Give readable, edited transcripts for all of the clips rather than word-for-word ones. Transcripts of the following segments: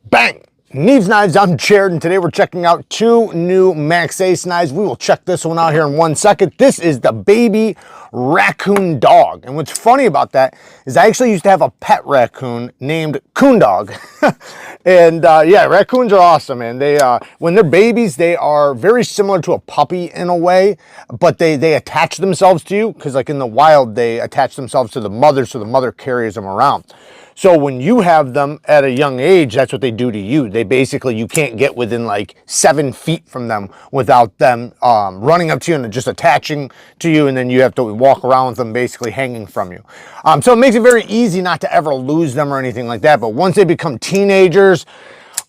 Bang! Neeves Knives, I'm Jared, and today we're checking out two new Maxace knives. We will check this one out here in 1 second. This is the baby raccoon dog. And what's funny about that is I actually used to have a pet raccoon named Coon Dog. And yeah, raccoons are awesome, man. They when they're babies, they are very similar to a puppy in a way, but they attach themselves to you because like in the wild, they attach themselves to the mother, so the mother carries them around. So when you have them at a young age, that's what they do to you. They basically, you can't get within like 7 feet from them without them running up to you and just attaching to you, and then you have to walk around with them basically hanging from you. So it makes it very easy not to ever lose them or anything like that. But once they become teenagers,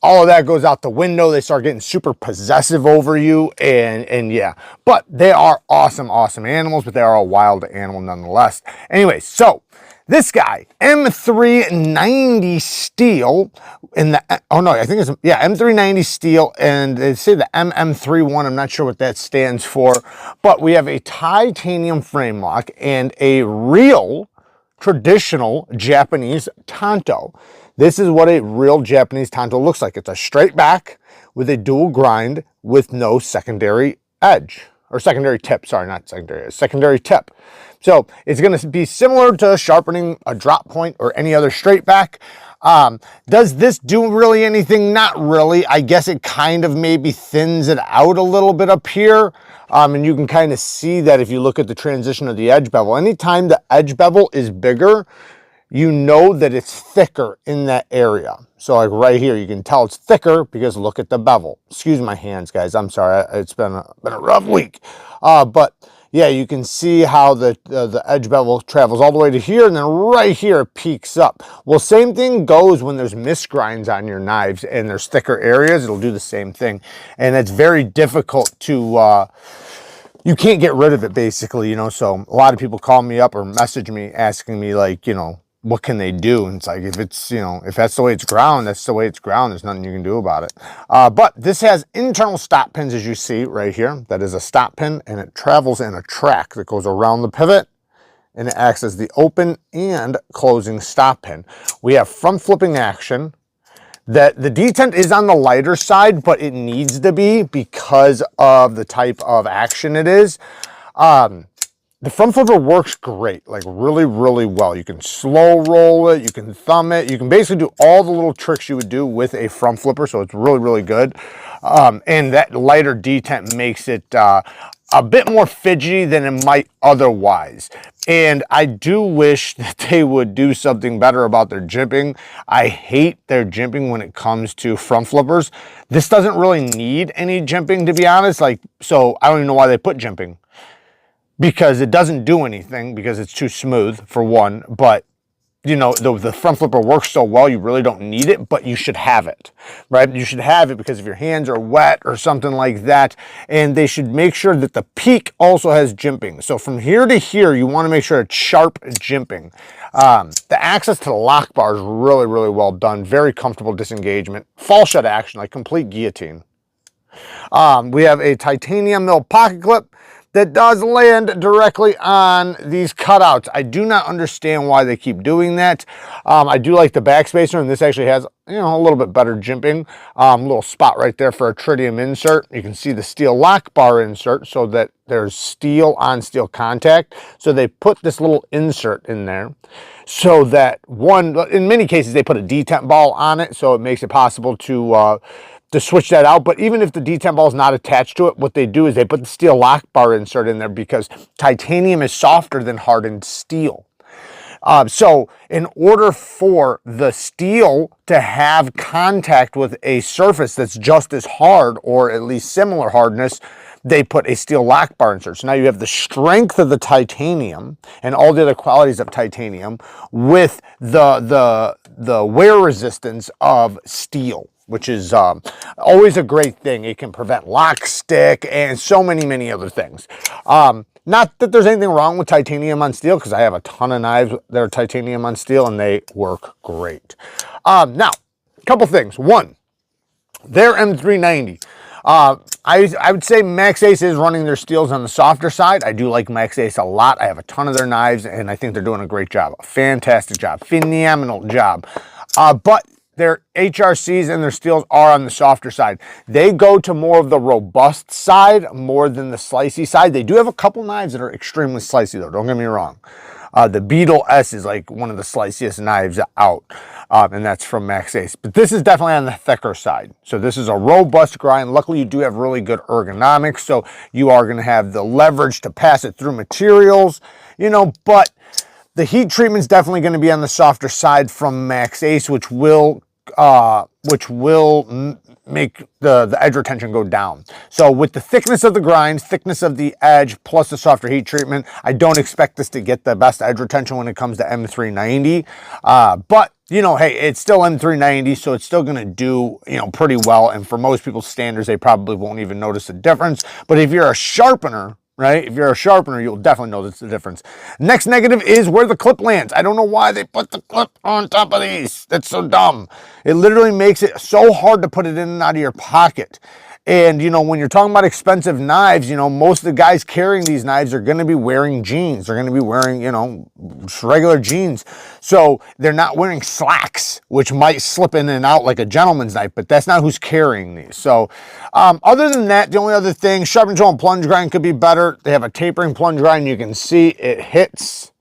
all of that goes out the window. They start getting super possessive over you, and yeah. But they are awesome animals, but they are a wild animal nonetheless. Anyway, so this guy, M390 steel in the, oh no, I think it's, yeah, M390 steel, and they say the MM31, I'm not sure what that stands for, but we have a titanium frame lock and a real traditional Japanese TANTO. This is what a real Japanese TANTO looks like. It's a straight back with a dual grind with no secondary edge. Or secondary tip, sorry, not secondary, secondary tip. So it's going to be similar to sharpening a drop point or any other straight back. Does this do really anything? Not really. I guess it kind of maybe thins it out a little bit up here. And you can kind of see that if you look at the transition of the edge bevel. Anytime the edge bevel is bigger, you know that it's thicker in that area. So like right here, you can tell it's thicker because look at the bevel. Excuse my hands, guys. I'm sorry. It's been a rough week. But yeah, you can see how the edge bevel travels all the way to here, and then right here it peaks up. Well, same thing goes when there's misgrinds on your knives and there's thicker areas. It'll do the same thing. And it's very difficult to, you can't get rid of it basically, you know. So a lot of people call me up or message me asking me like, you know, what can they do? And it's like, if it's, you know, if that's the way it's ground, that's the way it's ground. There's nothing you can do about it. But this has internal stop pins, as you see right here. That is a stop pin, and it travels in a track that goes around the pivot, and it acts as the open and closing stop pin. We have front flipping action. That the detent is on the lighter side, but it needs to be because of the type of action it is. The front flipper works great, like really, really well. You can slow roll it, you can thumb it, you can basically do all the little tricks you would do with a front flipper, so it's really, really good. And that lighter detent makes it a bit more fidgety than it might otherwise. And I do wish that they would do something better about their jimping. I hate their jimping when it comes to front flippers. This doesn't really need any jimping, to be honest. Like, so I don't even know why they put jimping, because it doesn't do anything because it's too smooth for one. But you know, the front flipper works so well, you really don't need it, but you should have it, right? You should have it because if your hands are wet or something like that, and they should make sure that the peak also has jimping. So from here to here, you want to make sure it's sharp jimping. The access to the lock bar is really, really well done. Very comfortable disengagement. Fall shut action, like complete guillotine. We have a titanium mill pocket clip that does land directly on these cutouts. I do not understand why they keep doing that. I do like the backspacer, and this actually has, you know, a little bit better jimping. Little spot right there for a tritium insert. You can see the steel lock bar insert so that there's steel on steel contact. So they put this little insert in there so that one, in many cases, they put a detent ball on it, so it makes it possible to switch that out. But even if the detent ball is not attached to it, what they do is they put the steel lock bar insert in there because titanium is softer than hardened steel. So in order for the steel to have contact with a surface that's just as hard or at least similar hardness, they put a steel lock bar insert. So now you have the strength of the titanium and all the other qualities of titanium with the wear resistance of steel, which is always a great thing. It can prevent lock stick and so many other things. Not that there's anything wrong with titanium on steel, because I have a ton of knives that are titanium on steel and they work great. Now, a couple things. One, their M390. I would say Maxace is running their steels on the softer side. I do like Maxace a lot. I have a ton of their knives and I think they're doing a great job. A fantastic job. Phenomenal job. But their HRCs and their steels are on the softer side. They go to more of the robust side more than the slicey side. They do have a couple knives that are extremely slicey though, don't get me wrong. The Beetle S is like one of the sliciest knives out, and that's from Maxace. But this is definitely on the thicker side. So this is a robust grind. Luckily, you do have really good ergonomics, so you are going to have the leverage to pass it through materials, you know, but the heat treatment's definitely going to be on the softer side from Maxace, which will make the edge retention go down. So with the thickness of the grinds, thickness of the edge, plus the softer heat treatment, I don't expect this to get the best edge retention when it comes to M390. But, you know, hey, it's still M390, so it's still going to do, you know, pretty well. And for most people's standards, they probably won't even notice the difference. But if you're a sharpener, right? If you're a sharpener, you'll definitely notice the difference. Next negative is where the clip lands. I don't know why they put the clip on top of these. That's so dumb. It literally makes it so hard to put it in and out of your pocket. And, you know, when you're talking about expensive knives, you know, most of the guys carrying these knives are going to be wearing jeans. They're going to be wearing, you know, regular jeans. So they're not wearing slacks, which might slip in and out like a gentleman's knife, but that's not who's carrying these. So other than that, the only other thing, sharpen tool and plunge grind could be better. They have a tapering plunge grind. You can see it hits.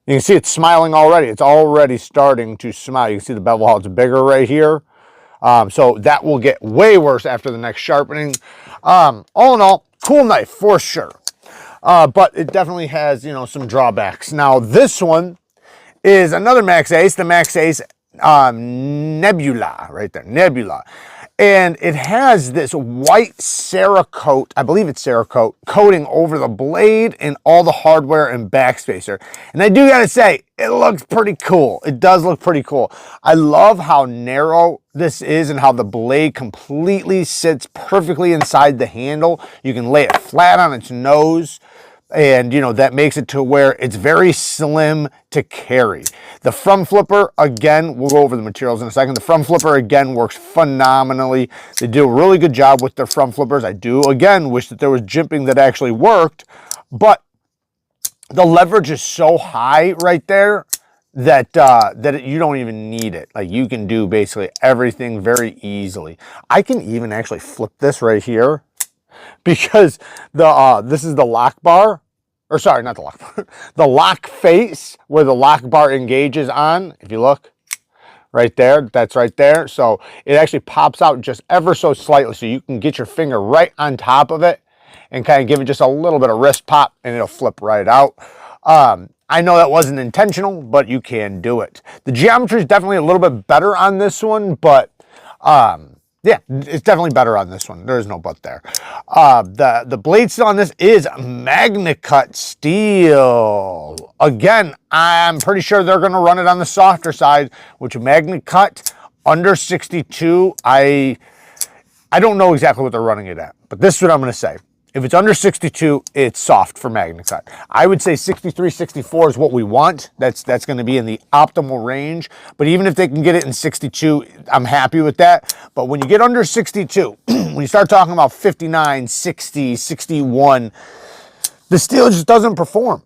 You can see it's smiling already. It's already starting to smile. You can see the bevel, how it's bigger right here. So that will get way worse after the next sharpening. All in all, cool knife for sure. But it definitely has, you know, some drawbacks. Now this one is another Maxace, the Maxace Nebula, right there, Nebula. And it has this white Cerakote, I believe it's Cerakote, coating over the blade and all the hardware and backspacer. And I do gotta say, it looks pretty cool. It does look pretty cool. I love how narrow this is and how the blade completely sits perfectly inside the handle. You can lay it flat on its nose. And, you know, that makes it to where it's very slim to carry. The front flipper, again, we'll go over the materials in a second. The front flipper, again, works phenomenally. They do a really good job with their front flippers. I do, again, wish that there was jimping that actually worked. But the leverage is so high right there that you don't even need it. Like, you can do basically everything very easily. I can even actually flip this right here, because this is the lock bar, or sorry, not the lock bar, the lock face where the lock bar engages on. If you look right there, that's right there. So it actually pops out just ever so slightly, so you can get your finger right on top of it and kind of give it just a little bit of wrist pop, and it'll flip right out. I know that wasn't intentional, but you can do it. The geometry is definitely a little bit better on this one, but yeah, it's definitely better on this one. There is no but there. The blade steel on this is MagnaCut steel. Again, I'm pretty sure they're going to run it on the softer side, which MagnaCut under 62, I don't know exactly what they're running it at, but this is what I'm going to say. If it's under 62, it's soft for MagnaCut. I would say 63, 64 is what we want. That's going to be in the optimal range. But even if they can get it in 62, I'm happy with that. But when you get under 62, when you start talking about 59, 60, 61, the steel just doesn't perform.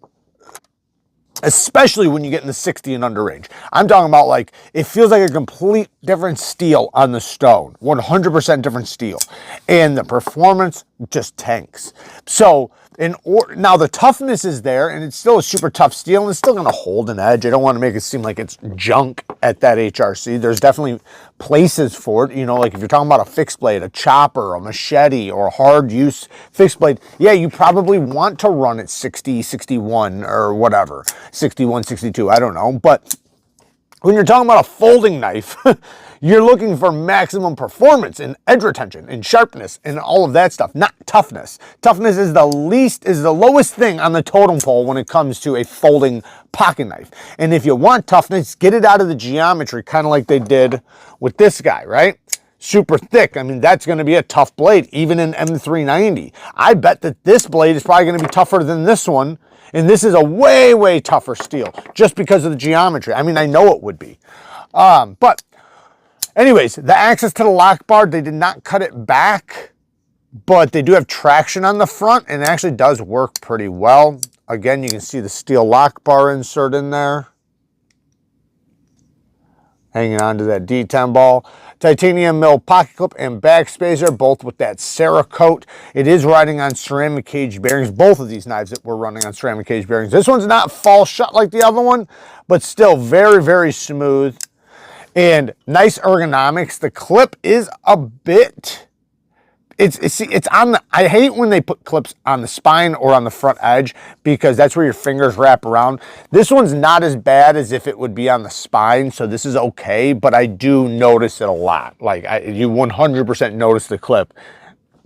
Especially when you get in the 60 and under range. I'm talking about, like, it feels like a complete different steel on the stone. 100% different steel. And the performance just tanks. So, now the toughness is there, and it's still a super tough steel, and it's still going to hold an edge. I don't want to make it seem like it's junk at that HRC. There's definitely places for it. You know, like if you're talking about a fixed blade, a chopper, a machete, or a hard use fixed blade, yeah, you probably want to run at 60, 61, or whatever. 61, 62, I don't know. But when you're talking about a folding knife, you're looking for maximum performance and edge retention and sharpness and all of that stuff, not toughness. Toughness is the lowest thing on the totem pole when it comes to a folding pocket knife. And if you want toughness, get it out of the geometry, kind of like they did with this guy, right? Super thick. I mean, that's going to be a tough blade, even in M390. I bet that this blade is probably going to be tougher than this one. And this is a way, way tougher steel just because of the geometry. I mean, I know it would be. But anyways, the access to the lock bar, they did not cut it back, but they do have traction on the front, and it actually does work pretty well. Again, you can see the steel lock bar insert in there. Hanging on to that D10 ball. Titanium mill pocket clip and backspacer, both with that Cerakote. It is riding on ceramic cage bearings. Both of these knives that we're running on ceramic cage bearings. This one's not fall shut like the other one, but still very, very smooth and nice ergonomics. The clip is a bit... It's on the, I hate when they put clips on the spine or on the front edge because that's where your fingers wrap around. This one's not as bad as if it would be on the spine, so this is okay, but I do notice it a lot. Like, you 100% notice the clip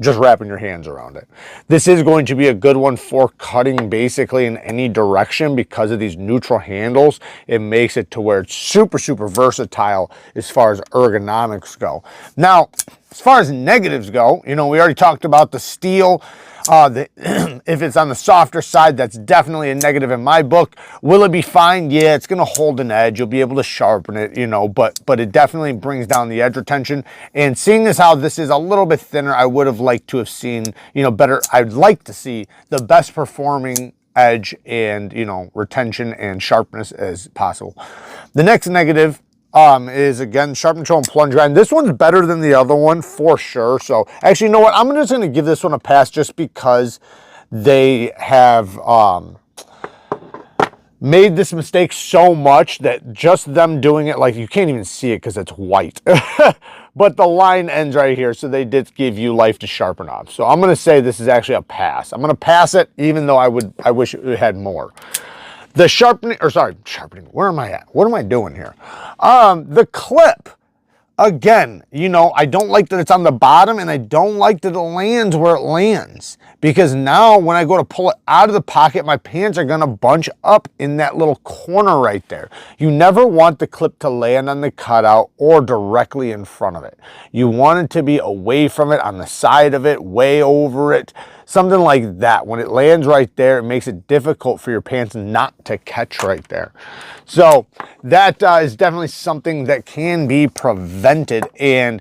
just wrapping your hands around it. This is going to be a good one for cutting basically in any direction because of these neutral handles. It makes it to where it's super, super versatile as far as ergonomics go. Now, as far as negatives go, you know, we already talked about the steel. If it's on the softer side, that's definitely a negative in my book. Will it be fine? Yeah, it's going to hold an edge. You'll be able to sharpen it, you know, but it definitely brings down the edge retention. And seeing as how this is a little bit thinner, I would have liked to have seen, you know, better. I'd like to see the best performing edge and, you know, retention and sharpness as possible. The next negative is again sharp control and plunge guide. This one's better than the other one for sure. So actually, you know what? I'm just going to give this one a pass just because they have made this mistake so much that just them doing it, like you can't even see it because it's white. But the line ends right here, so they did give you life to sharpen off. So I'm going to say this is actually a pass. I'm going to pass it, even though I wish it had more. The sharpening, where am I at? What am I doing here? The clip, again, you know, I don't like that it's on the bottom, and I don't like that it lands where it lands. Because now when I go to pull it out of the pocket, my pants are gonna bunch up in that little corner right there. You never want the clip to land on the cutout or directly in front of it. You want it to be away from it, on the side of it, way over it. Something like that. When it lands right there, it makes it difficult for your pants not to catch right there. So that is definitely something that can be prevented. And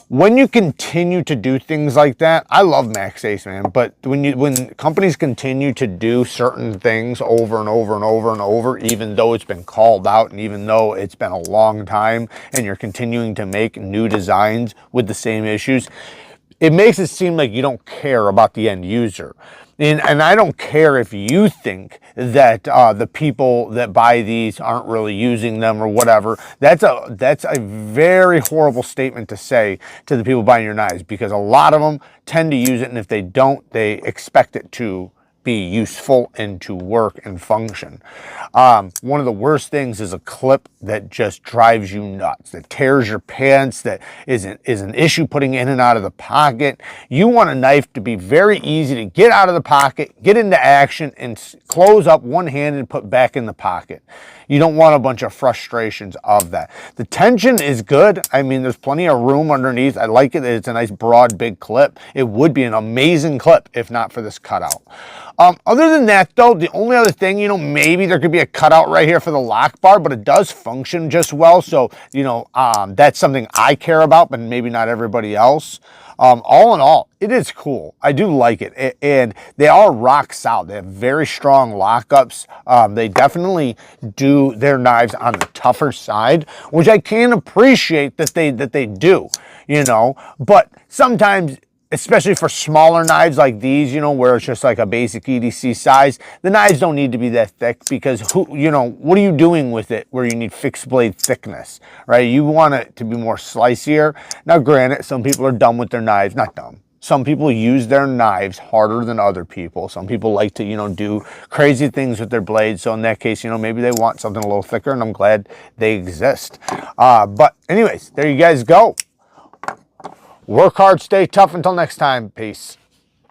when you continue to do things like that, I love Maxace, man, but when companies continue to do certain things over and over and over and over, even though it's been called out and even though it's been a long time and you're continuing to make new designs with the same issues, it makes it seem like you don't care about the end user. And I don't care if you think that the people that buy these aren't really using them or whatever. That's a very horrible statement to say to the people buying your knives, because a lot of them tend to use it, and if they don't, they expect it to be useful and to work and function. One of the worst things is a clip that just drives you nuts, that tears your pants, that is an issue putting in and out of the pocket. You want a knife to be very easy to get out of the pocket, get into action, and close up one-handed and put back in the pocket. You don't want a bunch of frustrations of that. The tension is good. I mean, there's plenty of room underneath. I like it that it's a nice broad, big clip. It would be an amazing clip if not for this cutout. Other than that, though, the only other thing, you know, maybe there could be a cutout right here for the lock bar, but it does function just well. So, you know, that's something I care about, but maybe not everybody else. All in all, it is cool. I do like it. And they are rock solid. They have very strong lockups. They definitely do their knives on the tougher side, which I can appreciate that they do, you know, but sometimes, especially for smaller knives like these, you know, where it's just like a basic EDC size, the knives don't need to be that thick, because you know, what are you doing with it where you need fixed blade thickness, right? You want it to be more slicier. Now, granted, some people are dumb with their knives, not dumb. Some people use their knives harder than other people. Some people like to, you know, do crazy things with their blades. So in that case, you know, maybe they want something a little thicker, and I'm glad they exist. But anyways, there you guys go. Work hard, stay tough. Until next time, peace.